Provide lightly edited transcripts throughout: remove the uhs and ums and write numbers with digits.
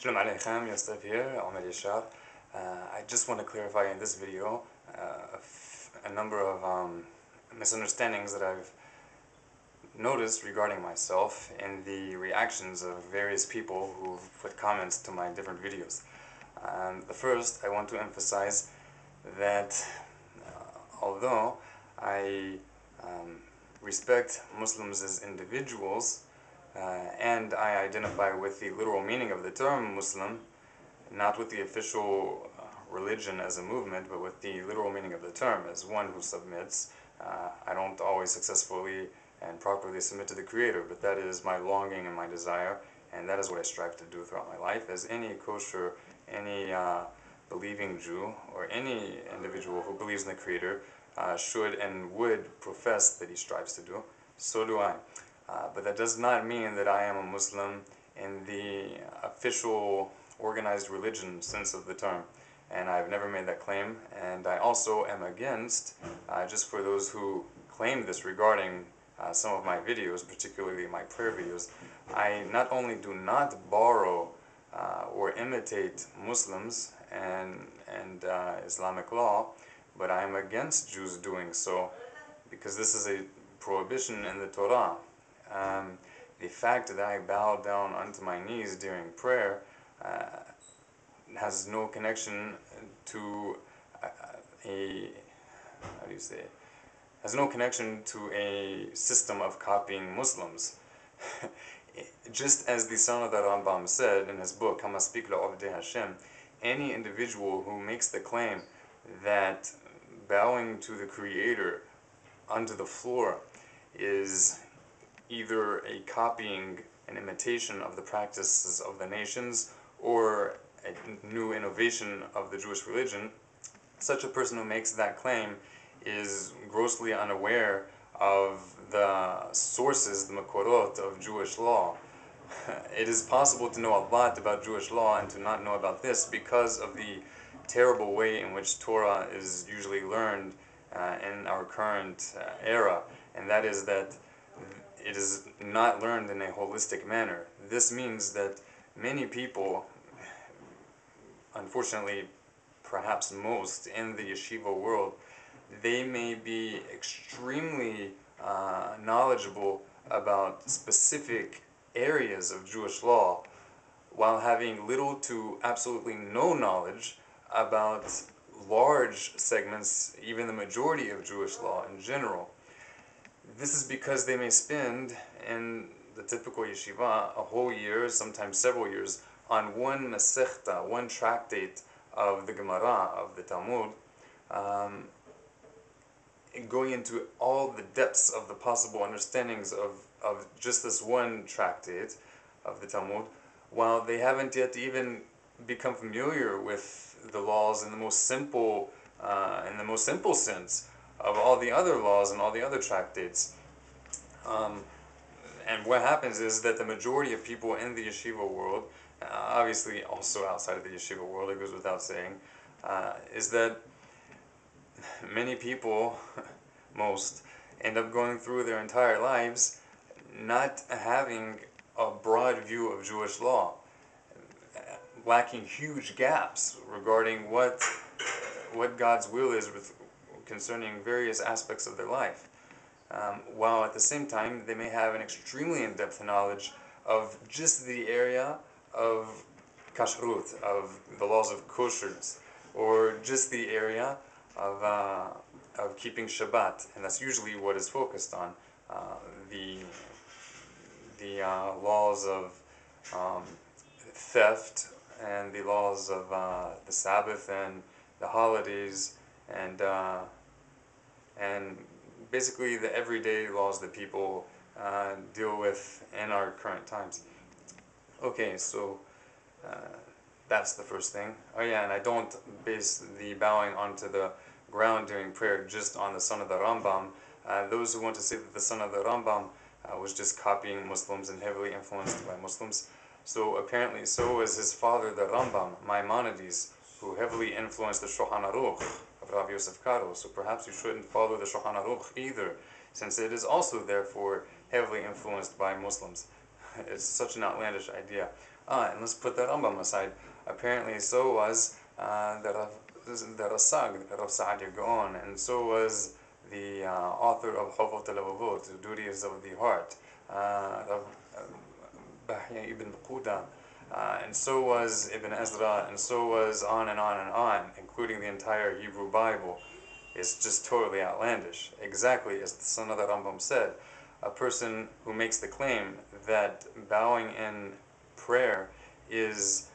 Shalom Aleichem, Yosef here, OMEDYASHAR. I just want to clarify in this video a number of misunderstandings that I've noticed regarding myself in the reactions of various people who've put comments to my different videos. The first, I want to emphasize that although I respect Muslims as individuals, and I identify with the literal meaning of the term Muslim, not with the official religion as a movement, but with the literal meaning of the term as one who submits. I don't always successfully and properly submit to the Creator, but that is my longing and my desire, and that is what I strive to do throughout my life, as any kosher, any believing Jew, or any individual who believes in the Creator should and would profess that he strives to do. So do I. But that does not mean that I am a Muslim in the official organized religion sense of the term. And I've never made that claim. And I also am against, just for those who claim this regarding some of my videos, particularly my prayer videos, I not only do not borrow or imitate Muslims and Islamic law, but I am against Jews doing so, because this is a prohibition in the Torah. The fact that I bow down onto my knees during prayer has no connection to has no connection to a system of copying Muslims. Just as the son of the Rambam said in his book, OMEDYASHAR, any individual who makes the claim that bowing to the Creator onto the floor is either a copying, an imitation of the practices of the nations, or a new innovation of the Jewish religion, such a person who makes that claim is grossly unaware of the sources, the makorot of Jewish law. It is possible to know a lot about Jewish law and to not know about this because of the terrible way in which Torah is usually learned in our current era, and that is that it is not learned in a holistic manner. This means that many people, unfortunately perhaps most in the yeshiva world, they may be extremely knowledgeable about specific areas of Jewish law, while having little to absolutely no knowledge about large segments, even the majority of Jewish law in general. This is because they may spend in the typical yeshiva a whole year, sometimes several years, on one masechta, one tractate of the Gemara, of the Talmud, going into all the depths of the possible understandings of just this one tractate of the Talmud, while they haven't yet even become familiar with the laws in the most simple sense of all the other laws and all the other tractates. And what happens is that the majority of people in the yeshiva world, obviously also outside of the yeshiva world, it goes without saying, is that many people, most, end up going through their entire lives not having a broad view of Jewish law, lacking huge gaps regarding what God's will is concerning various aspects of their life, while at the same time they may have an extremely in-depth knowledge of just the area of kashrut, of the laws of kosher's, or just the area of keeping Shabbat, and that's usually what is focused on, the laws of theft, and the laws of the Sabbath and the holidays, and basically the everyday laws that people deal with in our current times. Okay, so that's the first thing. Oh yeah, and I don't base the bowing onto the ground during prayer just on the son of the Rambam. Those who want to say that the son of the Rambam was just copying Muslims and heavily influenced by Muslims, so apparently so was his father, the Rambam, Maimonides, who heavily influenced the Shulchan Aruch of Rav Yosef Karo. So perhaps you shouldn't follow the Shulchan Aruch either, since it is also therefore heavily influenced by Muslims. It's such an outlandish idea. And let's put that Rambam aside. Apparently, so was the Rav Sa'ad Gaon, and so was the author of Hufat al-Labavot, the duties of the heart, Rav Bahya ibn Quda, and so was Ibn Ezra, and so was on and on and on, including the entire Hebrew Bible. It's just totally outlandish. Exactly as the son of the Rambam said, a person who makes the claim that bowing in prayer is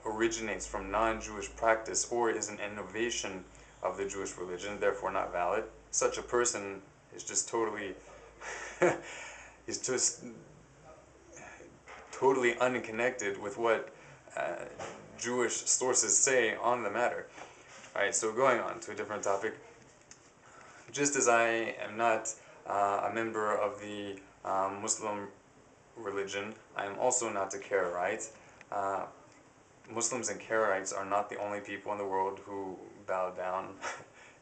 originates from non-Jewish practice or is an innovation of the Jewish religion, therefore not valid. Such a person is just totally he's just totally unconnected with what Jewish sources say on the matter. Alright, so going on to a different topic. Just as I am not a member of the Muslim religion, I am also not a Karaite. Muslims and Karaites are not the only people in the world who bow down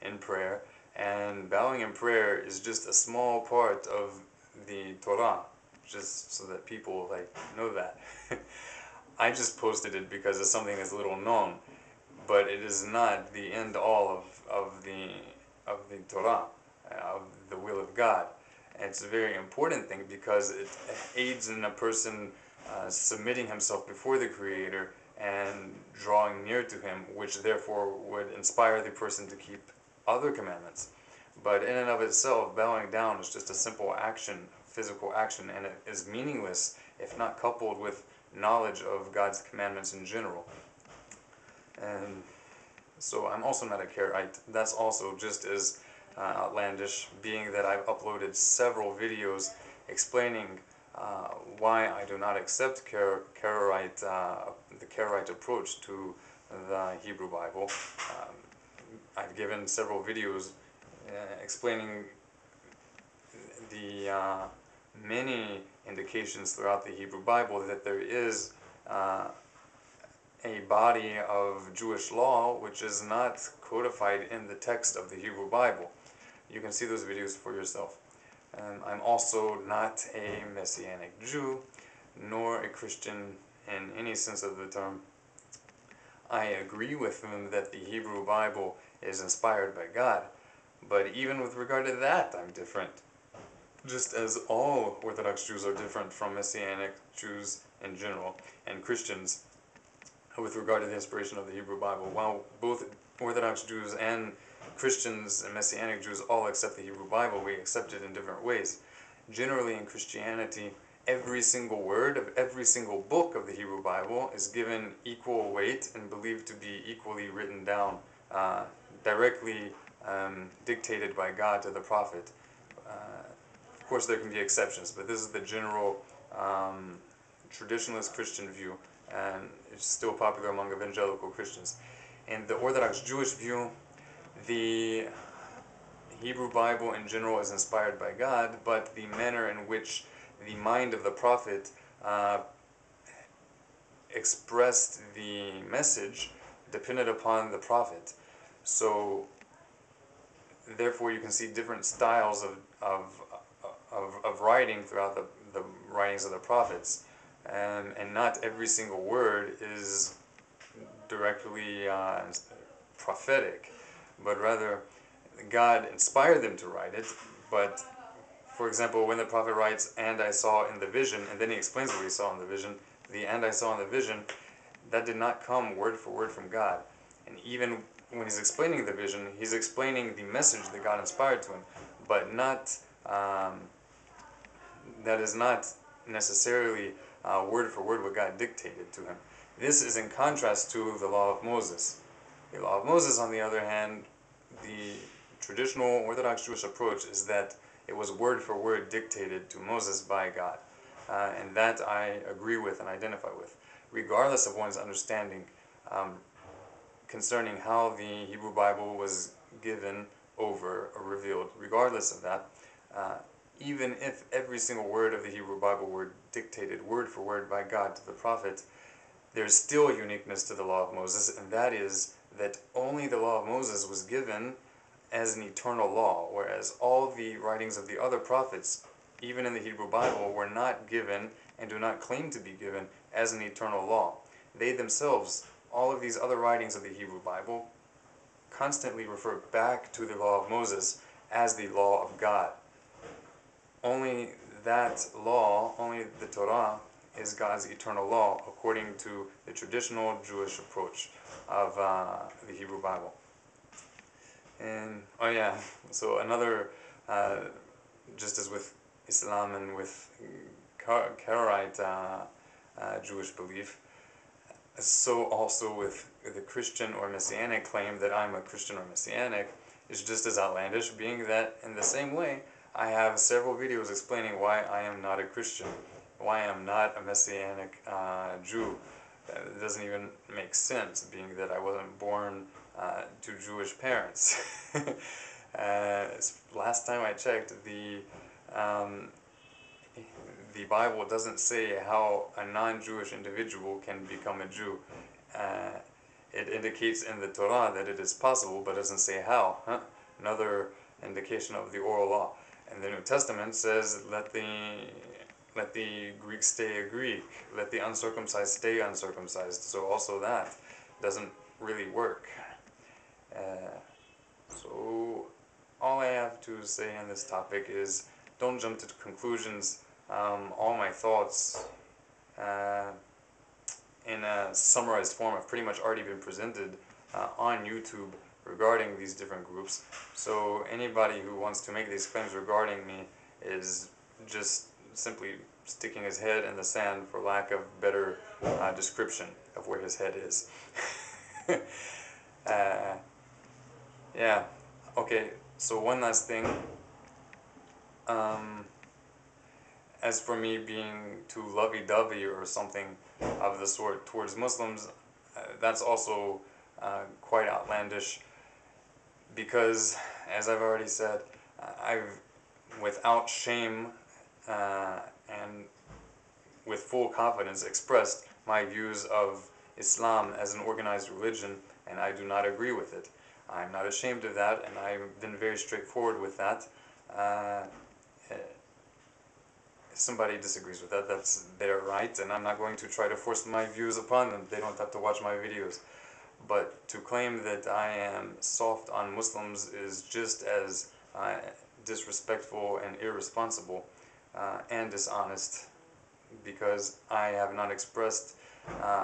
in prayer, and bowing in prayer is just a small part of the Torah, just so that people know that. I just posted it because it's something that's little known, but it is not the end all of the Torah, of the will of God. And it's a very important thing because it aids in a person submitting himself before the Creator and drawing near to Him, which therefore would inspire the person to keep other commandments. But in and of itself, bowing down is just a simple action, physical action, and it is meaningless if not coupled with knowledge of God's commandments in general. And so I'm also not a Karaite. That's also just as outlandish, being that I've uploaded several videos explaining why I do not accept the Karaite approach to the Hebrew Bible. I've given several videos explaining the many indications throughout the Hebrew Bible that there is a body of Jewish law which is not codified in the text of the Hebrew Bible. You can see those videos for yourself. I'm also not a Messianic Jew, nor a Christian in any sense of the term. I agree with them that the Hebrew Bible is inspired by God, but even with regard to that, I'm different. Just as all Orthodox Jews are different from Messianic Jews in general, and Christians with regard to the inspiration of the Hebrew Bible. While both Orthodox Jews and Christians and Messianic Jews all accept the Hebrew Bible, we accept it in different ways. Generally in Christianity, every single word of every single book of the Hebrew Bible is given equal weight and believed to be equally written down, directly dictated by God to the prophet. Of course there can be exceptions, but this is the general traditionalist Christian view, and it's still popular among evangelical Christians. In the Orthodox Jewish view, the Hebrew Bible in general is inspired by God, but the manner in which the mind of the prophet expressed the message depended upon the prophet. So therefore you can see different styles of writing throughout the writings of the prophets, and not every single word is directly prophetic, but rather God inspired them to write it. But for example, when the prophet writes, "and I saw in the vision," and then he explains what he saw in the vision, the "and I saw in the vision," that did not come word for word from God. And even when he's explaining the vision, he's explaining the message that God inspired to him, but not that is not necessarily word for word what God dictated to him. This is in contrast to the law of Moses. The law of Moses, on the other hand, the traditional Orthodox Jewish approach is that it was word for word dictated to Moses by God. And that I agree with and identify with, regardless of one's understanding concerning how the Hebrew Bible was given over or revealed. Regardless of that, even if every single word of the Hebrew Bible were dictated word for word by God to the prophet, there's still a uniqueness to the law of Moses, and that is that only the law of Moses was given as an eternal law, whereas all the writings of the other prophets, even in the Hebrew Bible, were not given and do not claim to be given as an eternal law. They themselves, all of these other writings of the Hebrew Bible, constantly refer back to the law of Moses as the law of God. Only that law, only the Torah, is God's eternal law according to the traditional Jewish approach of the Hebrew Bible. And, oh yeah, so another, just as with Islam and with Karaite Jewish belief, so also with the Christian or Messianic claim that I'm a Christian or Messianic is just as outlandish, being that in the same way I have several videos explaining why I am not a Christian, why I am not a Messianic Jew. It doesn't even make sense, being that I wasn't born to Jewish parents. Last time I checked, the Bible doesn't say how a non-Jewish individual can become a Jew. It indicates in the Torah that it is possible, but doesn't say how. Another indication of the oral law. And the New Testament says, let the Greek stay a Greek, let the uncircumcised stay uncircumcised. So also that doesn't really work. So all I have to say on this topic is don't jump to conclusions. All my thoughts in a summarized form have pretty much already been presented on YouTube regarding these different groups. So anybody who wants to make these claims regarding me is just simply sticking his head in the sand, for lack of better description of where his head is. Yeah, okay, so one last thing. As for me being too lovey-dovey or something of the sort towards Muslims, that's also quite outlandish, because, as I've already said, I've, without shame and with full confidence, expressed my views of Islam as an organized religion, and I do not agree with it. I'm not ashamed of that, and I've been very straightforward with that. If somebody disagrees with that, that's their right, and I'm not going to try to force my views upon them. They don't have to watch my videos. But to claim that I am soft on Muslims is just as disrespectful and irresponsible and dishonest, because I have not expressed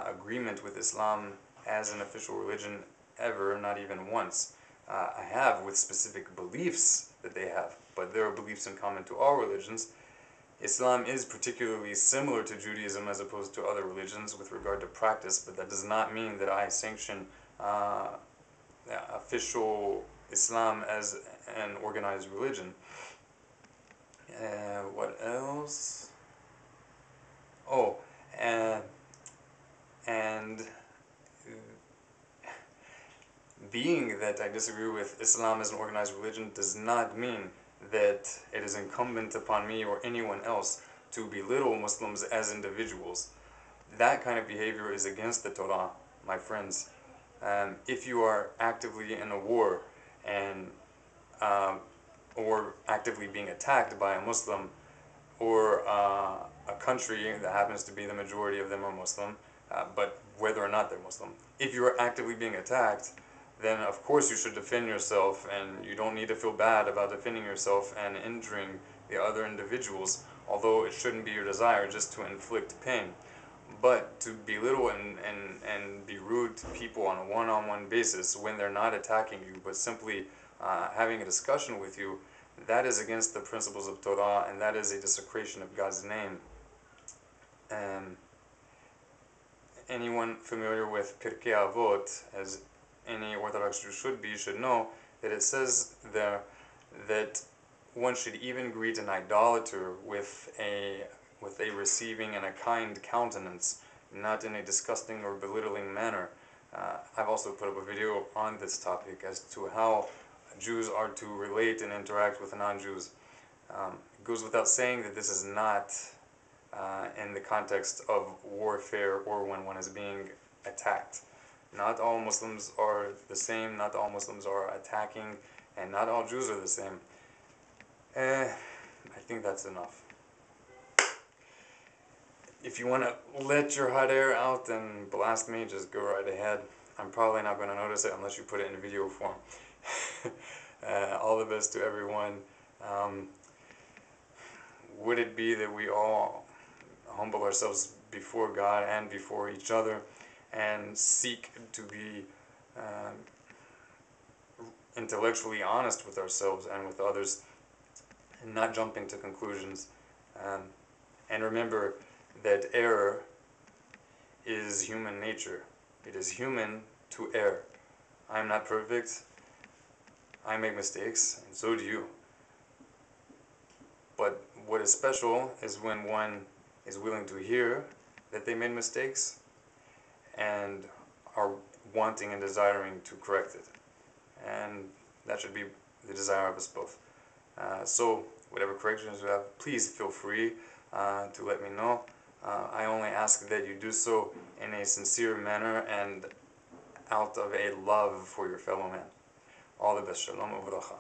agreement with Islam as an official religion ever, not even once. I have with specific beliefs that they have, but there are beliefs in common to all religions. Islam is particularly similar to Judaism as opposed to other religions with regard to practice, but that does not mean that I sanction official Islam as an organized religion. What else? Oh, and being that I disagree with Islam as an organized religion does not mean that it is incumbent upon me or anyone else to belittle Muslims as individuals. That kind of behavior is against the Torah, my friends. If you are actively in a war and or actively being attacked by a Muslim, or a country that happens to be the majority of them are Muslim, but whether or not they're Muslim, if you are actively being attacked, then of course you should defend yourself, and you don't need to feel bad about defending yourself and injuring the other individuals, although it shouldn't be your desire just to inflict pain. But to belittle and be rude to people on a one-on-one basis when they're not attacking you, but simply having a discussion with you, that is against the principles of Torah, and that is a desecration of God's name. Anyone familiar with Pirkei Avot, as any Orthodox Jew should know that it says there that one should even greet an idolater with a receiving and a kind countenance, not in a disgusting or belittling manner. I've also put up a video on this topic as to how Jews are to relate and interact with non-Jews. It goes without saying that this is not in the context of warfare or when one is being attacked. Not all Muslims are the same, not all Muslims are attacking, and not all Jews are the same. I think that's enough. if you want to let your hot air out and blast me, just go right ahead. I'm probably not going to notice it unless you put it in video form. All the best to everyone. Would it be that we all humble ourselves before God and before each other and seek to be intellectually honest with ourselves and with others, and not jumping to conclusions. And remember that error is human nature. It is human to err. I'm not perfect. I make mistakes, and so do you. But what is special is when one is willing to hear that they made mistakes and are wanting and desiring to correct it. And that should be the desire of us both. So whatever corrections you have, please feel free to let me know. I only ask that you do so in a sincere manner and out of a love for your fellow man. All the best. Shalom uvracha.